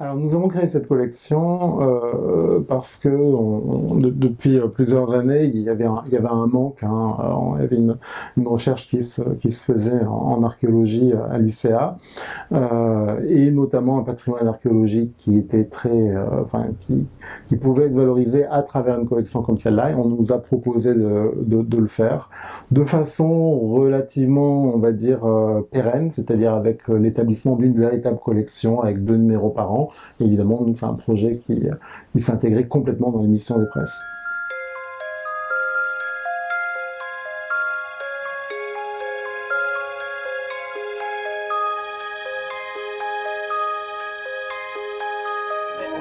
Alors nous avons créé cette collection parce que depuis plusieurs années il y avait un manque, hein, il y avait une recherche qui se faisait en archéologie à l'UCA et notamment un patrimoine archéologique qui était qui pouvait être valorisé à travers une collection comme celle-là, et on nous a proposé de le faire de façon relativement, on va dire, pérenne, c'est-à-dire avec l'établissement d'une véritable collection avec 2 numéros par an. Et évidemment, nous, c'est un projet qui s'intégrait complètement dans l'émission de presse.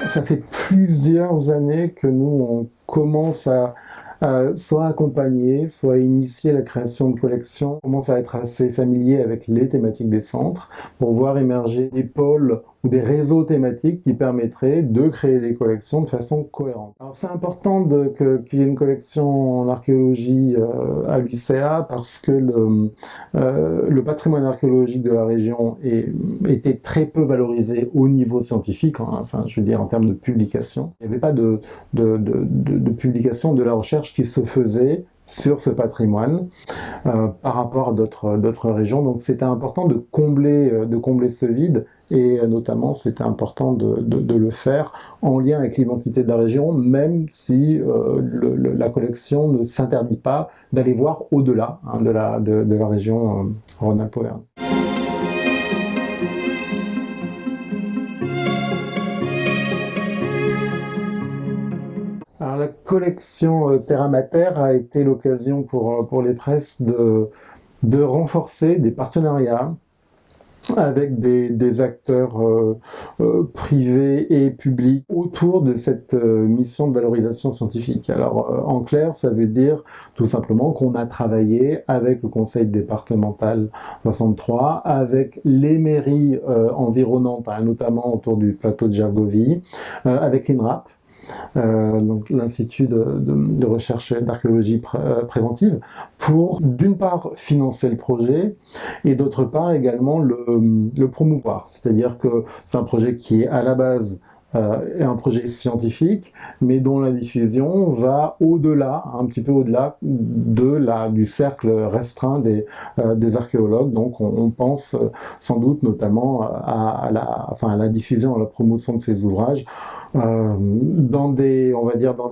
Ça fait plusieurs années que nous, on commence à soit accompagner, soit initier la création de collections. On commence à être assez familier avec les thématiques des centres pour voir émerger des pôles ou des réseaux thématiques qui permettraient de créer des collections de façon cohérente. Alors c'est important qu'il y ait une collection en archéologie à l'UCA parce que le patrimoine archéologique de la région était très peu valorisé au niveau scientifique, hein, enfin je veux dire en termes de publication. Il n'y avait pas de publication de la recherche qui se faisait sur ce patrimoine par rapport à d'autres régions. Donc c'était important de combler ce vide, et notamment c'était important de le faire en lien avec l'identité de la région, même si la collection ne s'interdit pas d'aller voir au-delà, hein, de la région Rhône-Alpes-Auvergne. Alors, la collection Terre à Terre a été l'occasion pour les presses de renforcer des partenariats avec des acteurs privés et publics autour de cette mission de valorisation scientifique. Alors en clair, ça veut dire tout simplement qu'on a travaillé avec le conseil départemental 63, avec les mairies environnantes, hein, notamment autour du plateau de Gergovie, avec l'INRAP, donc l'Institut de recherche d'archéologie préventive, pour d'une part financer le projet et d'autre part également le promouvoir. C'est-à-dire que c'est un projet qui est à la base un projet scientifique, mais dont la diffusion va au-delà, un petit peu au-delà du cercle restreint des archéologues. Donc on pense sans doute notamment à la diffusion, à la promotion de ces ouvrages dans des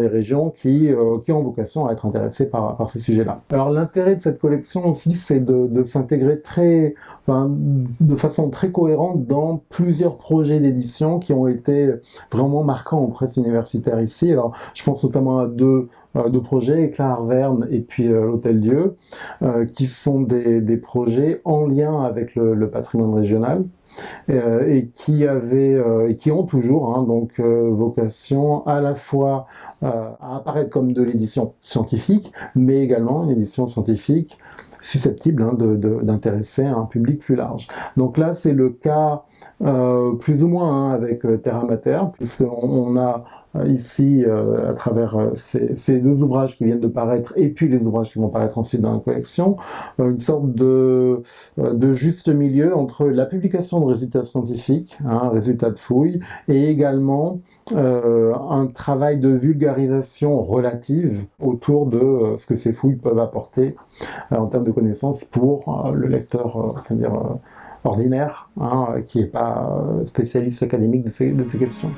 régions qui ont vocation à être intéressées par ces sujets-là. Alors l'intérêt de cette collection aussi, c'est de s'intégrer de façon très cohérente dans plusieurs projets d'édition qui ont été vraiment marquants en presse universitaire ici. Alors je pense notamment à deux projets, Éclat Arverne et puis l'Hôtel Dieu, qui sont des projets en lien avec le patrimoine régional. Et qui ont toujours, hein, donc vocation à la fois à apparaître comme de l'édition scientifique, mais également une édition scientifique susceptible, hein, d'intéresser un public plus large. Donc là, c'est le cas plus ou moins, hein, avec Terre à Terre, puisqu'on a ici, à travers ces deux ouvrages qui viennent de paraître, et puis les ouvrages qui vont paraître ensuite dans la collection, une sorte de juste milieu entre la publication de résultats scientifiques, hein, résultats de fouilles, et également un travail de vulgarisation relative autour de ce que ces fouilles peuvent apporter en termes de connaissances pour le lecteur, ordinaire, hein, qui n'est pas spécialiste académique de ces questions.